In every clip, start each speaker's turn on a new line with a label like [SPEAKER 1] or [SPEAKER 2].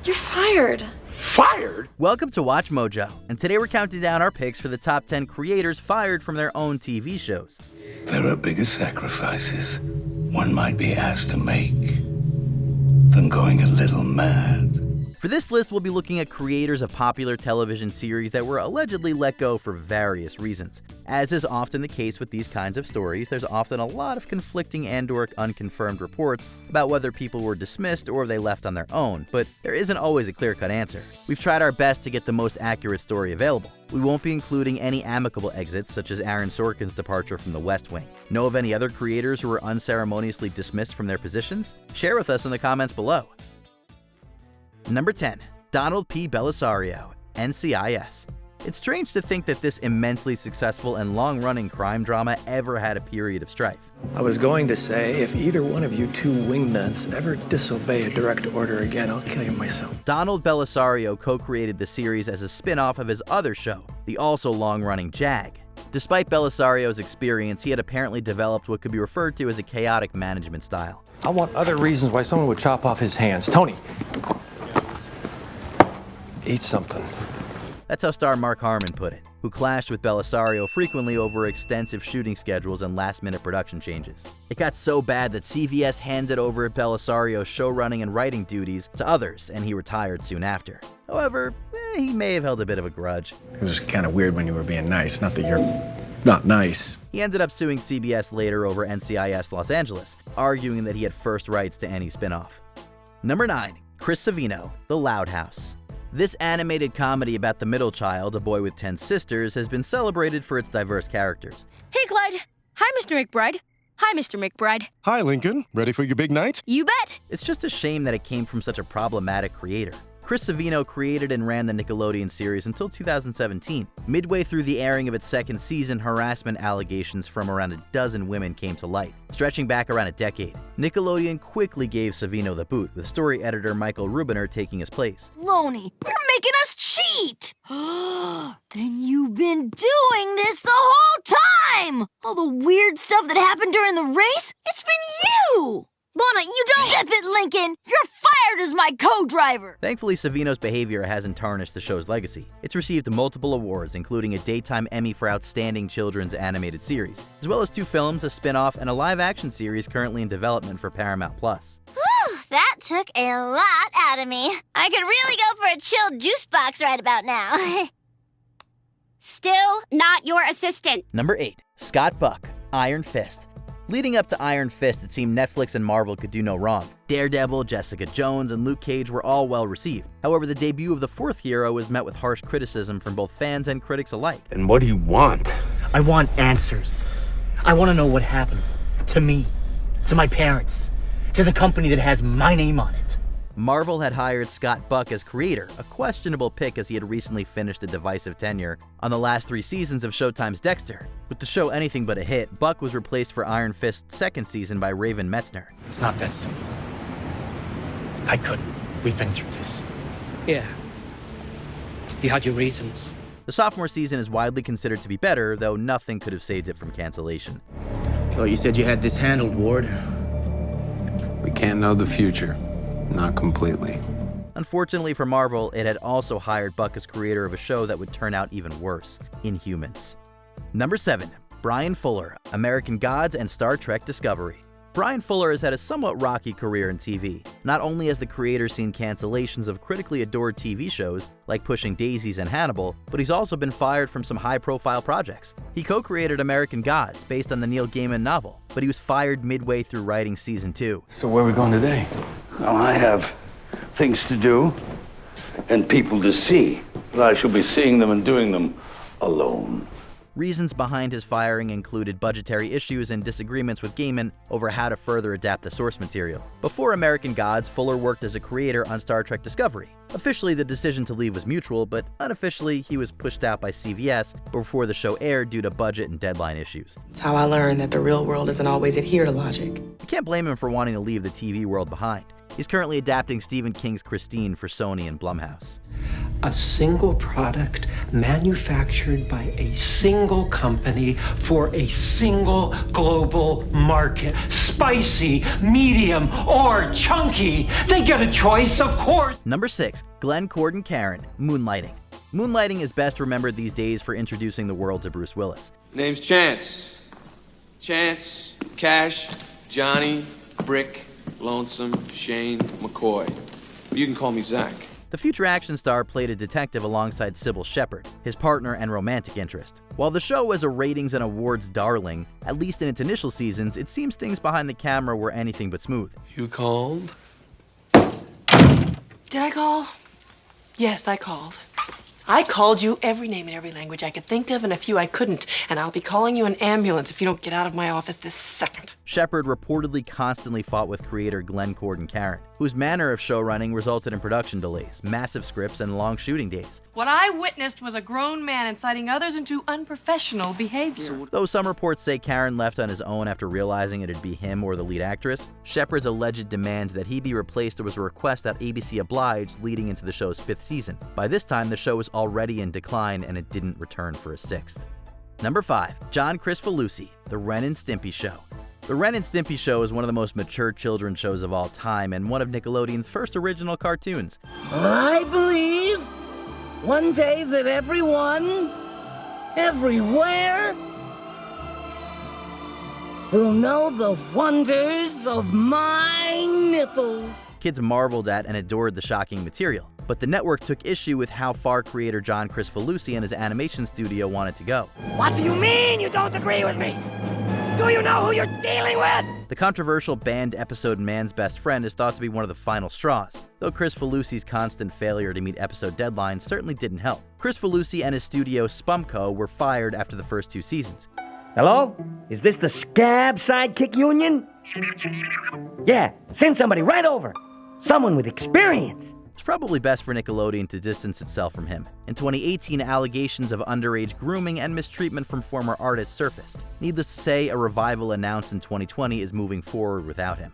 [SPEAKER 1] You're fired.
[SPEAKER 2] Fired?
[SPEAKER 3] Welcome to Watch Mojo, and today we're counting down our picks for the top 10 creators fired from their own TV shows.
[SPEAKER 4] There are bigger sacrifices one might be asked to make than going a little mad.
[SPEAKER 3] For this list, we'll be looking at creators of popular television series that were allegedly let go for various reasons. As is often the case with these kinds of stories, there's often a lot of conflicting and/or unconfirmed reports about whether people were dismissed or they left on their own, but there isn't always a clear-cut answer. We've tried our best to get the most accurate story available. We won't be including any amicable exits, such as Aaron Sorkin's departure from The West Wing. Know of any other creators who were unceremoniously dismissed from their positions? Share with us in the comments below. Number 10. Donald P. Bellisario, NCIS. It's strange to think that this immensely successful and long-running crime drama ever had a period of strife.
[SPEAKER 5] I was going to say, if either one of you two wingnuts ever disobey a direct order again, I'll kill you myself.
[SPEAKER 3] Donald Bellisario co-created the series as a spin-off of his other show, the also long-running Jag. Despite Bellisario's experience, he had apparently developed what could be referred to as a chaotic management style.
[SPEAKER 5] I want other reasons why someone would chop off his hands. Tony! Eat something.
[SPEAKER 3] That's how star Mark Harmon put it, who clashed with Bellisario frequently over extensive shooting schedules and last-minute production changes. It got so bad that CVS handed over Bellisario's showrunning and writing duties to others, and he retired soon after. However, he may have held a bit of a grudge.
[SPEAKER 6] It was kind of weird when you were being nice, not that you're not nice.
[SPEAKER 3] He ended up suing CBS later over NCIS Los Angeles, arguing that he had first rights to any spin-off. Number 9. Chris Savino, The Loud House. This animated comedy about the middle child, a boy with 10 sisters, has been celebrated for its diverse characters.
[SPEAKER 7] Hey, Clyde. Hi, Mr. McBride. Hi, Mr. McBride.
[SPEAKER 2] Hi, Lincoln. Ready for your big night?
[SPEAKER 7] You bet.
[SPEAKER 3] It's just a shame that it came from such a problematic creator. Chris Savino created and ran the Nickelodeon series until 2017. Midway through the airing of its second season, harassment allegations from around a dozen women came to light, stretching back around a decade. Nickelodeon quickly gave Savino the boot, with story editor Michael Rubiner taking his place.
[SPEAKER 8] Loney, you're making us cheat! Then you've been doing this the whole time! All the weird stuff that happened during the race, it's been you!
[SPEAKER 7] Lana, you don't—
[SPEAKER 8] Zip it, Lincoln! You're fired as my co-driver!
[SPEAKER 3] Thankfully, Savino's behavior hasn't tarnished the show's legacy. It's received multiple awards, including a Daytime Emmy for Outstanding Children's Animated Series, as well as 2 films, a spin-off, and a live-action series currently in development for Paramount+.
[SPEAKER 8] Whew, that took a lot out of me. I could really go for a chilled juice box right about now.
[SPEAKER 7] Still not your assistant.
[SPEAKER 3] Number 8. Scott Buck, Iron Fist. Leading up to Iron Fist, it seemed Netflix and Marvel could do no wrong. Daredevil, Jessica Jones, and Luke Cage were all well received. However, the debut of the 4th hero was met with harsh criticism from both fans and critics alike.
[SPEAKER 2] And what do you want?
[SPEAKER 9] I want answers. I want to know what happened to me, to my parents, to the company that has my name on it.
[SPEAKER 3] Marvel had hired Scott Buck as creator, a questionable pick as he had recently finished a divisive tenure on the last 3 seasons of Showtime's Dexter. With the show anything but a hit, Buck was replaced for Iron Fist's 2nd season by Raven Metzner.
[SPEAKER 9] It's not that simple. I couldn't. We've been through this.
[SPEAKER 10] Yeah. You had your reasons.
[SPEAKER 3] The sophomore season is widely considered to be better, though nothing could have saved it from cancellation.
[SPEAKER 9] So you said you had this handled, Ward.
[SPEAKER 6] We can't know the future. Not completely.
[SPEAKER 3] Unfortunately for Marvel, it had also hired Buck as creator of a show that would turn out even worse, Inhumans. Number 7. Bryan Fuller, American Gods and Star Trek Discovery. Bryan Fuller has had a somewhat rocky career in TV. Not only has the creator seen cancellations of critically adored TV shows like Pushing Daisies and Hannibal, but he's also been fired from some high-profile projects. He co-created American Gods, based on the Neil Gaiman novel, but he was fired midway through writing season 2.
[SPEAKER 6] So where are we going today?
[SPEAKER 4] Well, I have things to do and people to see, but I shall be seeing them and doing them alone.
[SPEAKER 3] Reasons behind his firing included budgetary issues and disagreements with Gaiman over how to further adapt the source material. Before American Gods, Fuller worked as a creator on Star Trek Discovery. Officially, the decision to leave was mutual, but unofficially, he was pushed out by CBS before the show aired due to budget and deadline issues.
[SPEAKER 11] It's how I learned that the real world doesn't always adhere to logic.
[SPEAKER 3] You can't blame him for wanting to leave the TV world behind. He's currently adapting Stephen King's Christine for Sony and Blumhouse.
[SPEAKER 1] A single product manufactured by a single company for a single global market. Spicy, medium, or chunky. They get a choice, of course.
[SPEAKER 3] Number 6. Glenn Cord Karen, Moonlighting. Moonlighting is best remembered these days for introducing the world to Bruce Willis.
[SPEAKER 11] Name's Chance. Chance, Cash, Johnny, Brick, Lonesome, Shane, McCoy. You can call me Zach.
[SPEAKER 3] The future action star played a detective alongside Sybil Shepherd, his partner and romantic interest. While the show was a ratings and awards darling, at least in its initial seasons, it seems things behind the camera were anything but smooth.
[SPEAKER 11] You called?
[SPEAKER 12] Did I call? Yes, I called. I called you every name in every language I could think of and a few I couldn't, and I'll be calling you an ambulance if you don't get out of my office this second.
[SPEAKER 3] Shepherd reportedly constantly fought with creator Glenn Cord Karen, whose manner of showrunning resulted in production delays, massive scripts, and long shooting days.
[SPEAKER 12] What I witnessed was a grown man inciting others into unprofessional behavior.
[SPEAKER 3] Though some reports say Karen left on his own after realizing it'd be him or the lead actress, Shepherd's alleged demand that he be replaced was a request that ABC obliged leading into the show's 5th season. By this time, the show was already in decline and it didn't return for a 6th. Number 5. John Kricfalusi, The Ren and Stimpy Show. The Ren and Stimpy Show is one of the most mature children's shows of all time and one of Nickelodeon's first original cartoons.
[SPEAKER 13] I believe one day that everyone, everywhere, will know the wonders of my nipples.
[SPEAKER 3] Kids marveled at and adored the shocking material, but the network took issue with how far creator John Kricfalusi and his animation studio wanted to go.
[SPEAKER 13] What do you mean you don't agree with me? Do you know who you're dealing with?
[SPEAKER 3] The controversial banned episode Man's Best Friend is thought to be one of the final straws, though Kricfalusi's constant failure to meet episode deadlines certainly didn't help. Kricfalusi and his studio Spumco were fired after the first 2 seasons.
[SPEAKER 13] Hello? Is this the Scab Sidekick Union? Yeah, send somebody right over. Someone with experience.
[SPEAKER 3] It's probably best for Nickelodeon to distance itself from him. In 2018, allegations of underage grooming and mistreatment from former artists surfaced. Needless to say, a revival announced in 2020 is moving forward without him.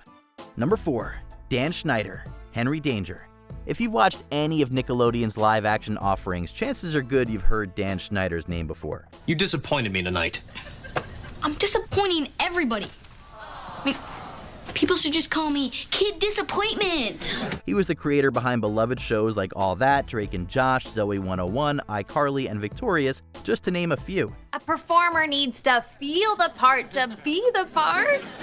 [SPEAKER 3] Number 4. Dan Schneider, Henry Danger. If you've watched any of Nickelodeon's live-action offerings, chances are good you've heard Dan Schneider's name before.
[SPEAKER 10] You disappointed me tonight.
[SPEAKER 7] I'm disappointing everybody. I mean, people should just call me Kid Disappointment.
[SPEAKER 3] He was the creator behind beloved shows like All That, Drake and Josh, Zoe 101, iCarly, and Victorious, just to name a few.
[SPEAKER 14] A performer needs to feel the part to be the part.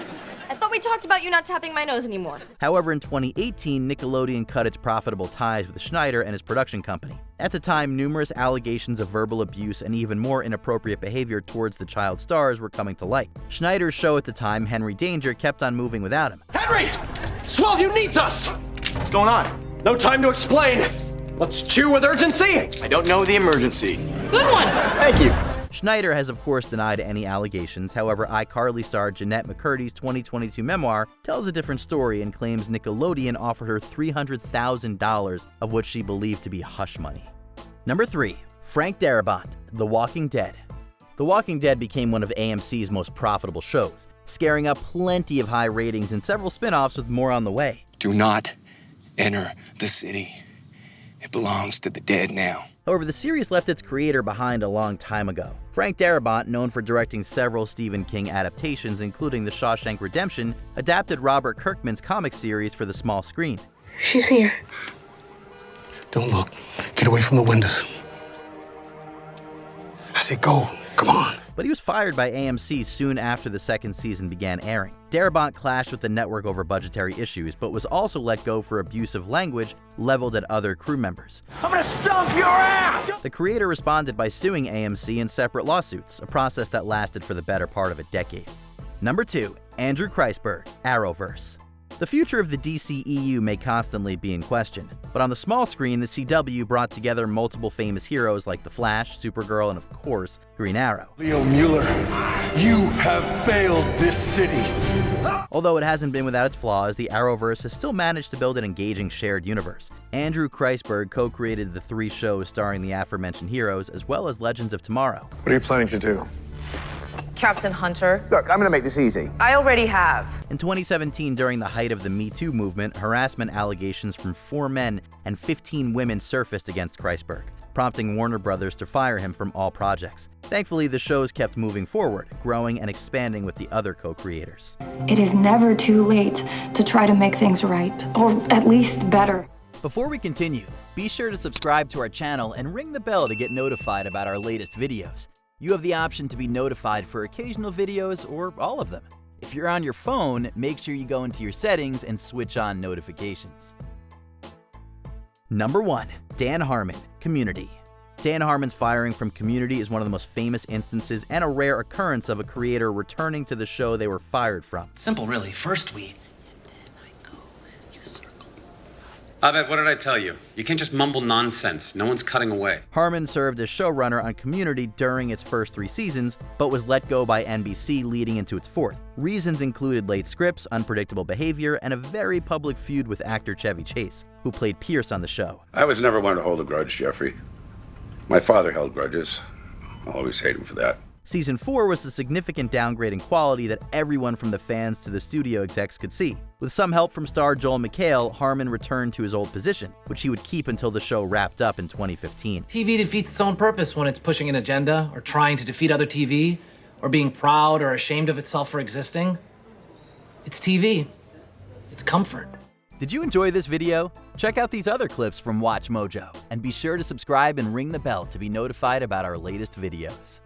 [SPEAKER 14] I thought we talked about you not tapping my nose anymore.
[SPEAKER 3] However, in 2018, Nickelodeon cut its profitable ties with Schneider and his production company. At the time, numerous allegations of verbal abuse and even more inappropriate behavior towards the child stars were coming to light. Schneider's show at the time, Henry Danger, kept on moving without him.
[SPEAKER 15] Henry! Swellview needs us! What's going on? No time to explain. Let's chew with urgency.
[SPEAKER 16] I don't know the emergency.
[SPEAKER 12] Good one!
[SPEAKER 15] Thank you.
[SPEAKER 3] Schneider has of course denied any allegations. However, iCarly star Jeanette McCurdy's 2022 memoir tells a different story and claims Nickelodeon offered her $300,000 of what she believed to be hush money. Number 3. Frank Darabont, The Walking Dead. The Walking Dead became one of AMC's most profitable shows, scaring up plenty of high ratings and several spin-offs with more on the way.
[SPEAKER 16] Do not enter the city. It belongs to the dead now.
[SPEAKER 3] However, the series left its creator behind a long time ago. Frank Darabont, known for directing several Stephen King adaptations, including The Shawshank Redemption, adapted Robert Kirkman's comic series for the small screen.
[SPEAKER 12] She's here.
[SPEAKER 17] Don't look. Get away from the windows. I said go. Come on.
[SPEAKER 3] But he was fired by AMC soon after the second season began airing. Darabont clashed with the network over budgetary issues, but was also let go for abusive language leveled at other crew members.
[SPEAKER 13] I'm gonna stomp your ass!
[SPEAKER 3] The creator responded by suing AMC in separate lawsuits, a process that lasted for the better part of a decade. Number 2. Andrew Kreisberg, Arrowverse. The future of the DCEU may constantly be in question, but on the small screen, the CW brought together multiple famous heroes like The Flash, Supergirl, and of course, Green Arrow.
[SPEAKER 4] Leo Mueller, you have failed this city.
[SPEAKER 3] Although it hasn't been without its flaws, the Arrowverse has still managed to build an engaging shared universe. Andrew Kreisberg co-created the 3 shows starring the aforementioned heroes, as well as Legends of Tomorrow.
[SPEAKER 5] What are you planning to do?
[SPEAKER 18] Captain Hunter.
[SPEAKER 19] Look, I'm gonna make this easy.
[SPEAKER 18] I already have.
[SPEAKER 3] In 2017, during the height of the Me Too movement, harassment allegations from 4 men and 15 women surfaced against Kreisberg, prompting Warner Brothers to fire him from all projects. Thankfully, the shows kept moving forward, growing and expanding with the other co-creators.
[SPEAKER 20] It is never too late to try to make things right, or at least better.
[SPEAKER 3] Before we continue, be sure to subscribe to our channel and ring the bell to get notified about our latest videos. You have the option to be notified for occasional videos or all of them. If you're on your phone, make sure you go into your settings and switch on notifications. Number 1. Dan Harmon, Community. Dan Harmon's firing from Community is one of the most famous instances and a rare occurrence of a creator returning to the show they were fired from.
[SPEAKER 21] Simple, really. First we... Abed, what did I tell you? You can't just mumble nonsense. No one's cutting away.
[SPEAKER 3] Harmon served as showrunner on Community during its first 3 seasons, but was let go by NBC leading into its 4th. Reasons included late scripts, unpredictable behavior, and a very public feud with actor Chevy Chase, who played Pierce on the show.
[SPEAKER 22] I was never one to hold a grudge, Jeffrey. My father held grudges. I'll always hate him for that.
[SPEAKER 3] Season 4 was a significant downgrade in quality that everyone from the fans to the studio execs could see. With some help from star Joel McHale, Harmon returned to his old position, which he would keep until the show wrapped up in 2015.
[SPEAKER 10] TV defeats its own purpose when it's pushing an agenda, or trying to defeat other TV, or being proud or ashamed of itself for existing. It's TV. It's comfort.
[SPEAKER 3] Did you enjoy this video? Check out these other clips from WatchMojo, and be sure to subscribe and ring the bell to be notified about our latest videos.